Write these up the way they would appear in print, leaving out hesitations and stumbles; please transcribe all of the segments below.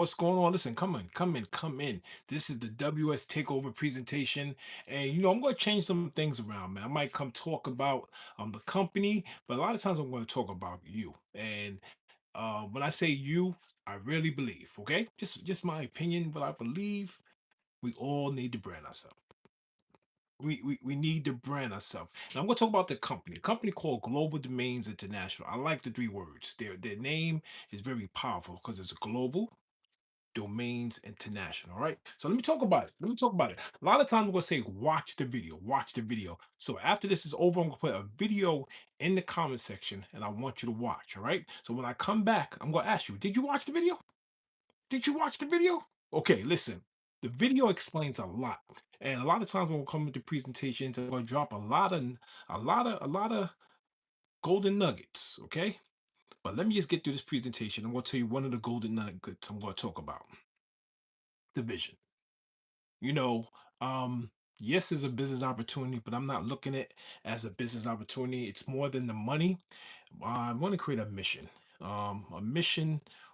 What's going on? Listen, come in, come in, come in. This is the WS Takeover presentation, and I'm going to change some things around, man. I might come talk about the company, but a lot of times I'm going to talk about you. And when I say you, I really believe. Okay, just my opinion, but I believe we all need to brand ourselves. We need to brand ourselves. And I'm going to talk about the company. A company called Global Domains International. I like the three words. Their name is very powerful because it's global Domains International. All right. So let me talk about it. Let me talk about it. A lot of times we're gonna say, watch the video, watch the video. So after this is over, I'm gonna put a video in the comment section and I want you to watch. All right. So when I come back, I'm gonna ask you, did you watch the video? Did you watch the video? Okay, listen. The video explains a lot. And a lot of times when we come into presentations, I'm gonna drop a lot of golden nuggets. Okay. But let me just get through this presentation. I'm gonna tell you one of the golden nuggets I'm gonna talk about. The vision. you know yes, it's a business opportunity, but I'm not looking at it as a business opportunity. It's more than the money. I want to create a mission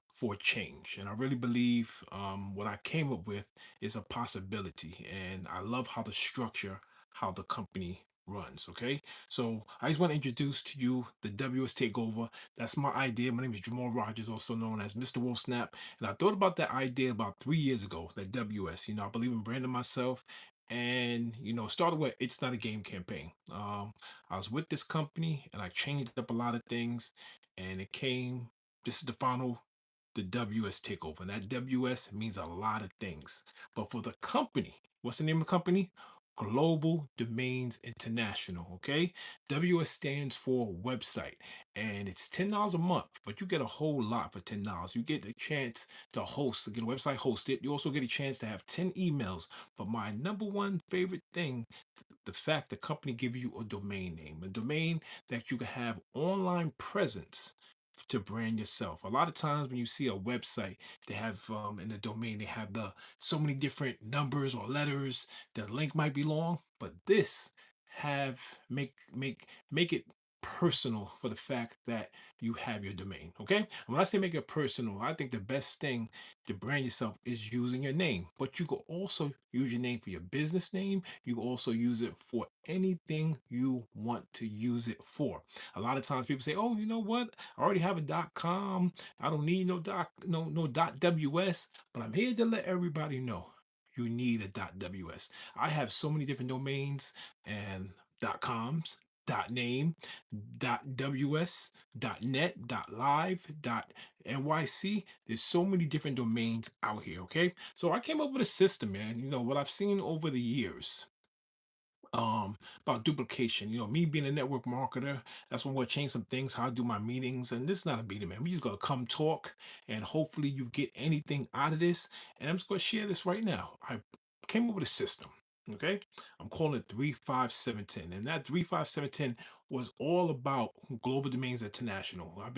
for change, and I really believe what I came up with is a possibility, and I love how the structure, how the company runs. Okay, so I just want to introduce to you the WS Takeover. That's my idea. My name is Jamal Rogers, also known as Mr. Wolf Snap, and I thought about that idea about 3 years ago. That WS, I believe in branding myself, and started with it's not a game campaign. I was with this company and I changed up a lot of things, and it came. This is the final, the WS takeover. And that WS means a lot of things. But for the company, what's the name of the company? Global Domains International. Okay. WS stands for website, and it's $10 a month, but you get a whole lot for $10. You get a chance to host, get a website hosted. You also get a chance to have 10 emails. But my number one favorite thing, the fact the company gives you a domain name, a domain that you can have online presence to brand yourself. A lot of times when you see a website, they have in the domain, they have the so many different numbers or letters. The link might be long, but this have make it personal for the fact that you have your domain. Okay. And when I say make it personal, I think the best thing to brand yourself is using your name, but you can also use your name for your business name. You can also use it for anything you want to use it for. A lot of times people say, oh, you know what, I already have a .com, I don't need no .ws, but I'm here to let everybody know you need a .ws. I have so many different domains and .coms, .name, .ws, .net, .live, .nyc. There's so many different domains out here, okay? So I came up with a system, man. What I've seen over the years about duplication. Me being a network marketer, that's when we'll change some things, how I do my meetings. And this is not a meeting, man. We just gonna come talk, and hopefully you get anything out of this. And I'm just gonna share this right now. I came up with a system. Okay, I'm calling it 35710, and that 35710 was all about Global Domains International. I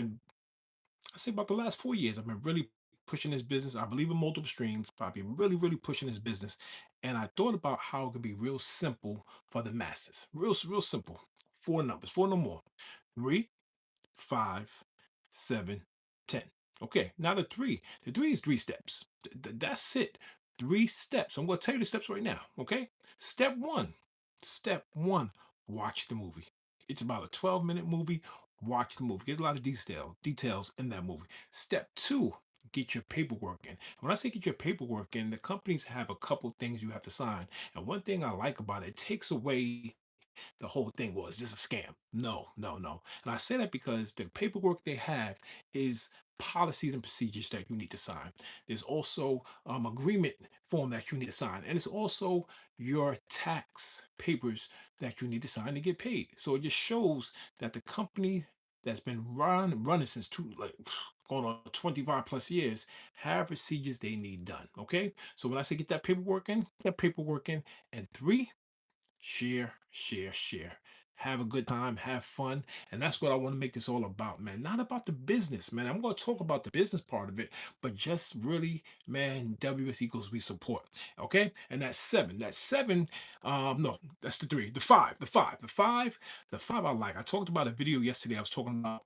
say about the last 4 years, I've been really pushing this business. I believe in multiple streams, but I've been really, really pushing this business. And I thought about how it could be real simple for the masses. Real simple. Four numbers, four no more. Three, five, seven, 10. Okay, now the three is three steps. That's it. Three steps. I'm going to tell you the steps right now. Okay. Step one, watch the movie. It's about a 12-minute movie. Watch the movie. Get a lot of details in that movie. Step two, get your paperwork in. When I say get your paperwork in, the companies have a couple things you have to sign. And one thing I like about it, it takes away the whole thing was just a scam. No, no, no. And I say that because the paperwork they have is policies and procedures that you need to sign. There's also agreement form that you need to sign, and it's also your tax papers that you need to sign to get paid. So it just shows that the company that's been running since going on 25 plus years have procedures they need done. Okay, so when I say get that paperwork in, and three, share, share, share. Have a good time, have fun. And that's what I want to make this all about, man. Not about the business, man. I'm going to talk about the business part of it, but just really, man, WS equals we support. Okay. And that's seven. No, that's the three. The five I like. I talked about a video yesterday. I was talking about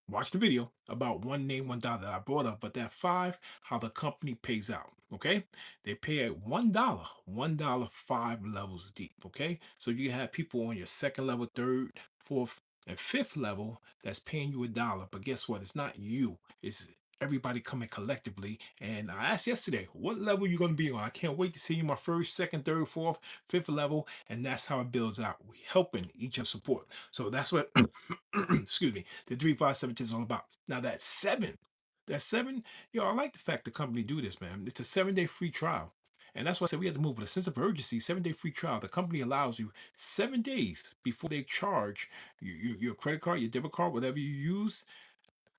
Watch the video about one name, $1 that I brought up, but that five, how the company pays out. Okay, they pay at $1, $1 five levels deep. Okay, so you have people on your second level, third, fourth, and fifth level that's paying you $1. But guess what? It's not you. It's everybody coming collectively. And I asked yesterday, what level you going to be on? I can't wait to see you my first, second, third, fourth, fifth level, and that's how it builds out. We helping each other support. So that's what excuse me, the 3517 is all about. Now that seven, I like the fact the company do this, man. It's a 7-day free trial. And that's why I said we have to move with a sense of urgency. 7-day free trial. The company allows you 7 days before they charge your credit card, your debit card, whatever you use.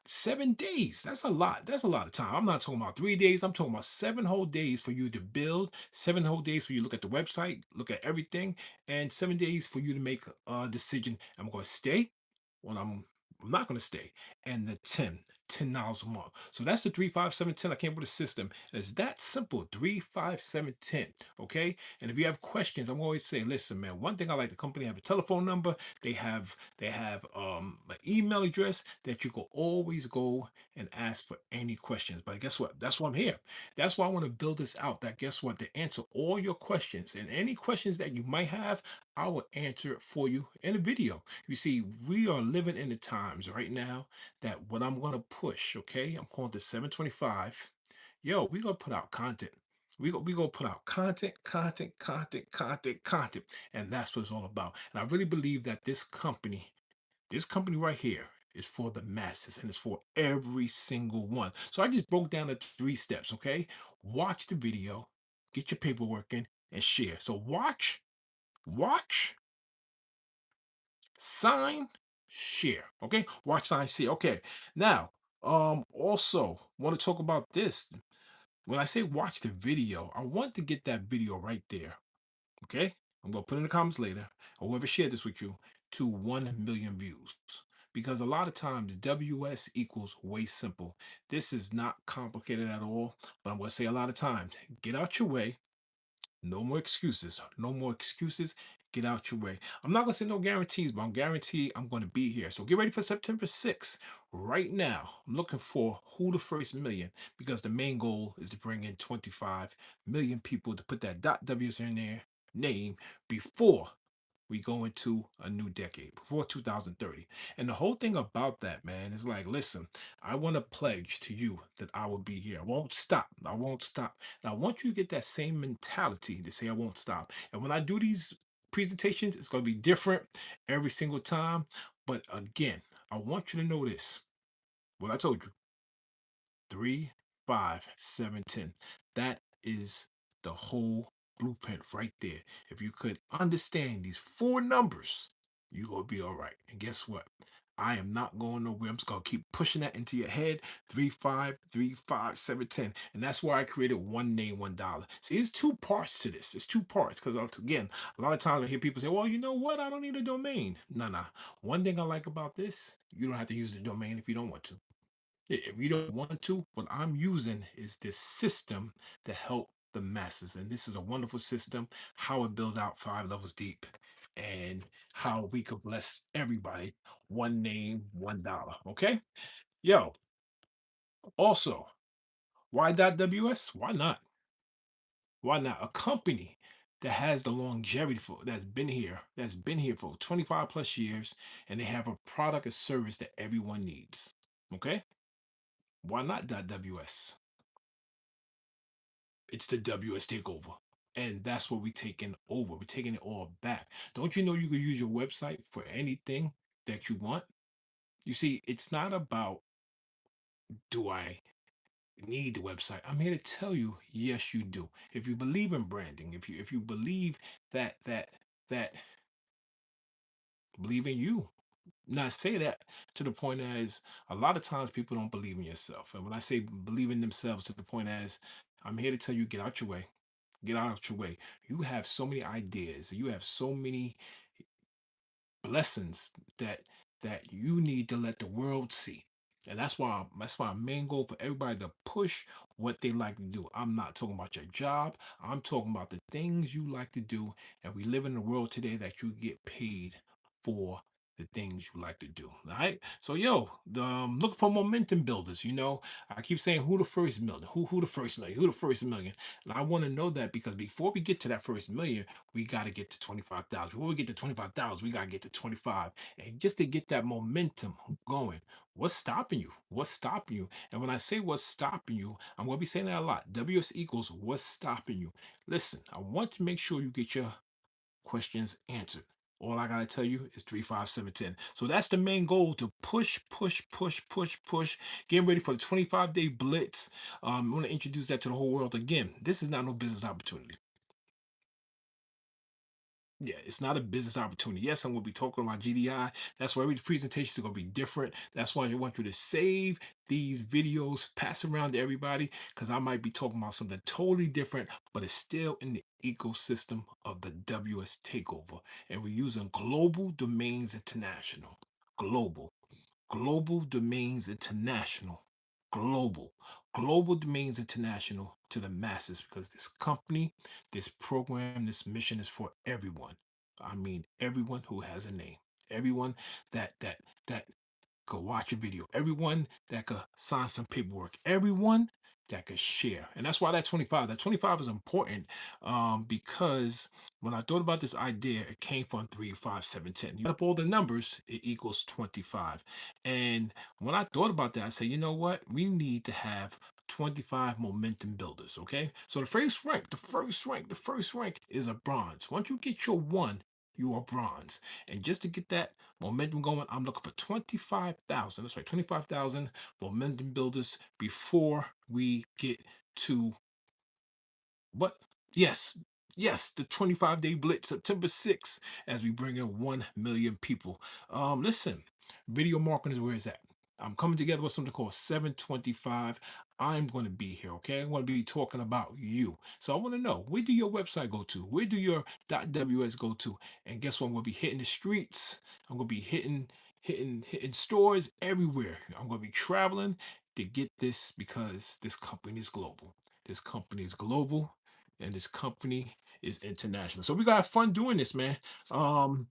7 days. That's a lot. That's a lot of time. I'm not talking about 3 days. I'm talking about 7 whole days for you to build, 7 whole days for you to look at the website, look at everything, and 7 days for you to make a decision. I'm going to stay when I'm not going to stay. And the $10 a month. So that's the 35710. I came up with a system. And it's that simple. 35710. Okay. And if you have questions, I'm always saying, listen, man, one thing I like, the company have a telephone number. They have an email address that you can always go and ask for any questions. But guess what? That's why I'm here. That's why I want to build this out. That guess what? To answer all your questions and any questions that you might have, I will answer it for you in a video. You see, we are living in the times right now that what I'm gonna push, okay? I'm calling this 725. Yo, we gonna put out content. We gonna put out content, and that's what it's all about. And I really believe that this company right here is for the masses and it's for every single one. So I just broke down the 3 steps, okay? Watch the video, get your paperwork in, and share. So watch, sign, share. Okay, watch, sign, share. Okay, now, also want to talk about this. When I say watch the video, I want to get that video right there. Okay, I'm gonna put in the comments later, or whoever shared this with you, to 1 million views. Because a lot of times WS equals way simple. This is not complicated at all, but I'm gonna say a lot of times, get out your way. No more excuses. No more excuses. Get out your way. I'm not gonna say no guarantees, but I'm guaranteed I'm gonna be here. So get ready for September 6th. Right now, I'm looking for who the first million because the main goal is to bring in 25 million people to put that .ws in their name before we go into a new decade before 2030. And the whole thing about that, man, is like, listen, I want to pledge to you that I will be here. I won't stop. I won't stop. And I want you to get that same mentality to say I won't stop. And when I do these presentations, it's going to be different every single time. But again, I want you to know this. What I told you, 35710. That is the whole blueprint right there. If you could understand these 4 numbers, you're gonna be all right. And guess what? I am not going nowhere. I'm just gonna keep pushing that into your head. 3535710. And that's why I created one name, $1. See, it's 2 parts to this. It's 2 parts. Because again, a lot of times I hear people say, well, you know what? I don't need a domain. No. One thing I like about this, you don't have to use the domain if you don't want to. If you don't want to, what I'm using is this system to help the masses. And this is a wonderful system, how it builds out 5 levels deep and how we could bless everybody. One name, $1. Okay. Yo, also, why .ws? Why not? Why not? A company that has the longevity for that's been here for 25 plus years, and they have a product or service that everyone needs. Okay. Why not .ws? It's the WS Takeover. And that's what we're taking over. We're taking it all back. Don't you know you can use your website for anything that you want? You see, it's not about do I need the website. I'm here to tell you, yes, you do. If you believe in branding, if you believe that believe in you. Now I say that to the point as a lot of times people don't believe in yourself. And when I say believe in themselves to the point as I'm here to tell you, get out your way. Get out your way. You have so many ideas. You have so many blessings that you need to let the world see. And that's why our main goal for everybody to push what they like to do. I'm not talking about your job. I'm talking about the things you like to do. And we live in a world today that you get paid for the things you like to do. All right. So look for momentum builders. I keep saying who the first million, who the first million, who the first million. And I want to know that because before we get to that first million, we got to get to 25,000. Before we get to 25,000, we got to get to 25. And just to get that momentum going, what's stopping you? What's stopping you? And when I say what's stopping you, I'm going to be saying that a lot. WS equals what's stopping you. Listen, I want to make sure you get your questions answered. All I gotta tell you is 35710. So that's the main goal, to push, push, push, push, push. Getting ready for the 25-day blitz. I want to introduce that to the whole world again. This is not no business opportunity. Yeah, it's not a business opportunity. Yes, I'm going to be talking about GDI. That's why every presentation is going to be different. That's why I want you to save these videos, pass around to everybody, because I might be talking about something totally different, but it's still in the ecosystem of the WS Takeover. And we're using Global Domains International. Global. Global Domains International. Global. Global Domains International to the masses, because this company, this program, this mission is for everyone. I mean everyone who has a name. Everyone that could watch a video. Everyone that could sign some paperwork. Everyone that could share. And that's why that 25 is important, because when I thought about this idea, it came from 3, 5, 7, 10. You add up all the numbers, it equals 25. And when I thought about that, I said, you know what? We need to have 25 momentum builders. Okay. So the first rank is a bronze. Once you get your one, you are bronze. And just to get that momentum going, I'm looking for 25,000. That's right, 25,000 momentum builders before we get to what? Yes, yes, the 25-day blitz, September 6th, as we bring in 1 million people. Listen, video marketing is where it's at. I'm coming together with something called 725. I'm going to be here, okay? I'm going to be talking about you. So I want to know, where do your website go to? Where do your .ws go to? And guess what? I'm going to be hitting the streets. I'm going to be hitting stores everywhere. I'm going to be traveling to get this, because this company is global. This company is global, and this company is international. So we got fun doing this, man. Um,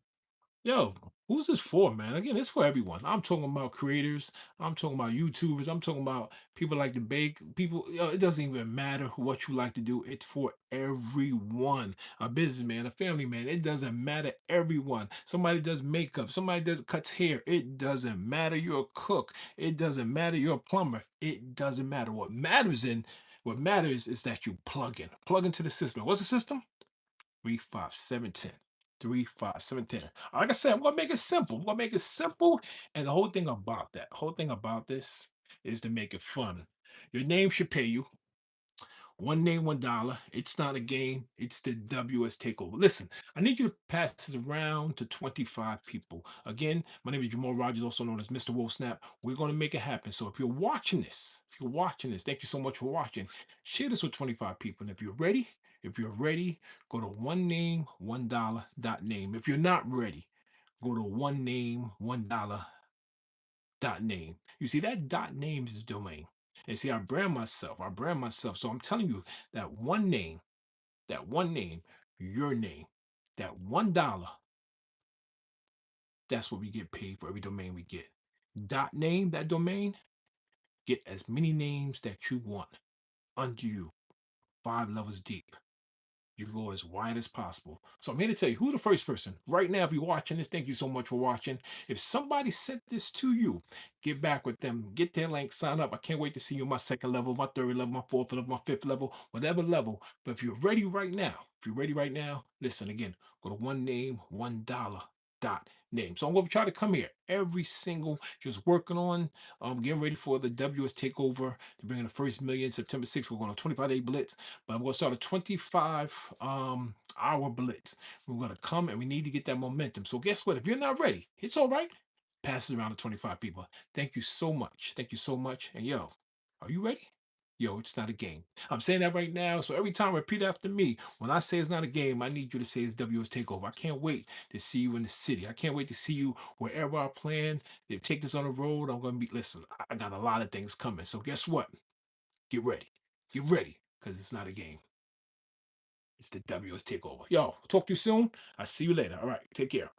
Yo, who's this for, man? Again, it's for everyone. I'm talking about creators. I'm talking about YouTubers. I'm talking about people like to bake. People, it doesn't even matter what you like to do. It's for everyone. A businessman, a family man. It doesn't matter. Everyone. Somebody does makeup. Somebody does cuts hair. It doesn't matter. You're a cook. It doesn't matter. You're a plumber. It doesn't matter. What matters is that you plug into the system. What's the system? 35710. 35710. Like I said, I'm gonna make it simple. I'm gonna make it simple. And the whole thing about this is to make it fun. Your name should pay you. One name, $1. It's not a game. It's the WS Takeover. Listen, I need you to pass this around to 25 people. Again, my name is Jamal Rogers, also known as Mr. Wolf Snap. We're going to make it happen. So if you're watching this, thank you so much for watching. Share this with 25 people. And if you're ready, go to one name, $1 dot name. If you're not ready, go to one name, $1 dot name. You see, that dot name is a domain. And see, I brand myself. So I'm telling you that one name, your name, that $1, that's what we get paid for every domain we get. Dot name, that domain, get as many names that you want under you, 5 levels deep. You go as wide as possible. So I'm here to tell you who the first person. Right now, if you're watching this, thank you so much for watching. If somebody sent this to you, get back with them. Get their link, sign up. I can't wait to see you on my second level, my third level, my fourth level, my fifth level, whatever level. But if you're ready right now, listen again. Go to one name, $1 dot name. So I'm going to try to come here every single, just working on getting ready for the WS takeover to bring in the first million September 6th. We're going on a 25-day blitz, but I'm going to start a 25 hour blitz. We're going to come and we need to get that momentum. So guess what? If you're not ready, it's all right. Pass it around to 25 people. Thank you so much. Thank you so much. And yo, are you ready? Yo, it's not a game. I'm saying that right now. So every time repeat after me. When I say it's not a game, I need you to say it's WS Takeover. I can't wait to see you in the city. I can't wait to see you wherever I plan. They take this on the road. I'm gonna be listen, I got a lot of things coming. So guess what? Get ready. Get ready. Because it's not a game. It's the WS Takeover. Yo, talk to you soon. I'll see you later. All right. Take care.